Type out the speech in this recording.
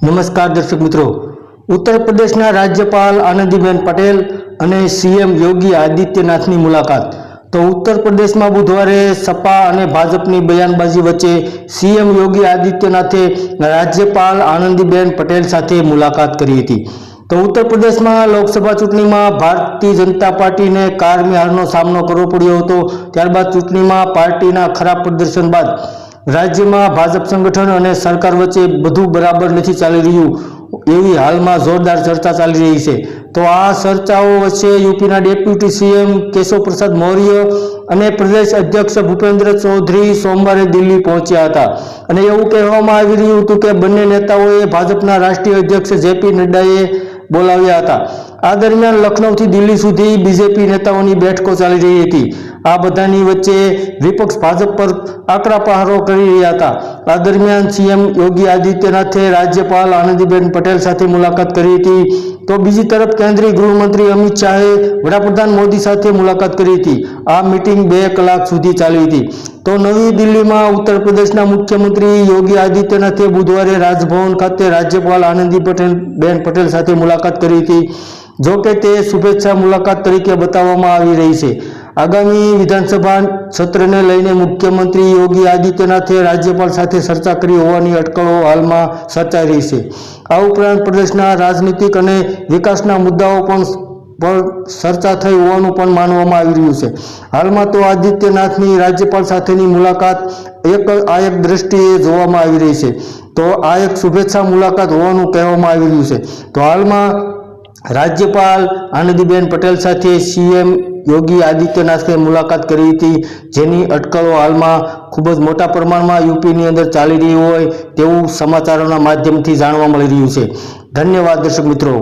નમસ્કાર દર્શક મિત્રો, ઉત્તર પ્રદેશના રાજ્યપાલ આનંદીબેન પટેલ અને સીએમ યોગી આદિત્યનાથની મુલાકાત। તો ઉત્તર પ્રદેશમાં બુધવારે સપા અને ભાજપની બયાનબાજી વચ્ચે સીએમ યોગી આદિત્યનાથે રાજ્યપાલ આનંદીબેન પટેલ સાથે મુલાકાત કરી હતી। તો ઉત્તર પ્રદેશમાં લોકસભા ચૂંટણીમાં ભારતીય જનતા પાર્ટીને કારમી હારનો સામનો કરવો પડ્યો હતો। ત્યારબાદ ચૂંટણીમાં પાર્ટીના ખરાબ પ્રદર્શન બાદ રાજ્યમાં ભાજપ સંગઠન અને સરકાર વચ્ચે બધું બરાબર નથી ચાલી રહ્યું એવી હાલમાં જોરદાર ચર્ચા ચાલી રહી છે। તો આ ચર્ચાઓ વચ્ચે યુપીના ડેપ્યુટી સીએમ કેશવ પ્રસાદ મૌર્ય અને પ્રદેશ અધ્યક્ષ ભૂપેન્દ્ર ચૌધરી સોમવારે દિલ્હી પહોંચ્યા હતા અને એવું કહેવામાં આવી રહ્યું હતું કે બંને નેતાઓએ ભાજપના રાષ્ટ્રીય અધ્યક્ષ જેપી નડ્ડાએ બોલાવ્યા હતા। આ દરમિયાન લખનૌથી દિલ્હી સુધી બીજેપી નેતાઓની બેઠકો ચાલી રહી હતી। આ બધાની વચ્ચે વિપક્ષ ભાજપ પર આકરા પ્રહારો કરી રહ્યા હતા। આ દરમિયાન સીએમ યોગી આદિત્યનાથે રાજ્યપાલ આનંદીબેન પટેલ સાથે મુલાકાત કરી હતી। તો બીજી તરફ કેન્દ્રીય ગૃહમંત્રી અમિત શાહે વડાપ્રધાન મોદી સાથે મુલાકાત કરી હતી। આ મીટિંગ 2 કલાક સુધી ચાલી હતી। તો નવી દિલ્હીમાં ઉત્તર પ્રદેશના મુખ્યમંત્રી યોગી આદિત્યનાથે બુધવારે રાજભવન ખાતે રાજ્યપાલ આનંદીબેન પટેલ સાથે મુલાકાત કરી હતી। જો કે તે શુભેચ્છા મુલાકાત તરીકે બતાવવામાં આવી રહી છે। આગામી વિધાનસભા સત્રને લઈને મુખ્યમંત્રી યોગી આદિત્યનાથે રાજ્યપાલ સાથે ચર્ચા કરી હોવાની અટકળો હાલમાં સર્જાઈ રહી છે। આ ઉપરાંત પ્રદેશના રાજનીતિક અને વિકાસના મુદ્દાઓ પણ ચર્ચા થઈ હોવાનું પણ માનવામાં આવી રહ્યું છે। હાલમાં તો આદિત્યનાથની રાજ્યપાલ સાથેની મુલાકાત એક દ્રષ્ટિએ જોવામાં આવી રહી છે। તો આ એક શુભેચ્છા મુલાકાત હોવાનું કહેવામાં આવી રહ્યું છે। તો હાલમાં રાજ્યપાલ આનંદીબેન પટેલ સાથે સીએમ યોગી આદિત્યનાથે મુલાકાત કરી હતી, જેની અટકળો હાલમાં ખૂબ જ મોટા પ્રમાણમાં યુપીની અંદર ચાલી રહી હોય તેવું સમાચારોના માધ્યમથી જાણવા મળી રહ્યું છે। ધન્યવાદ દર્શક મિત્રો।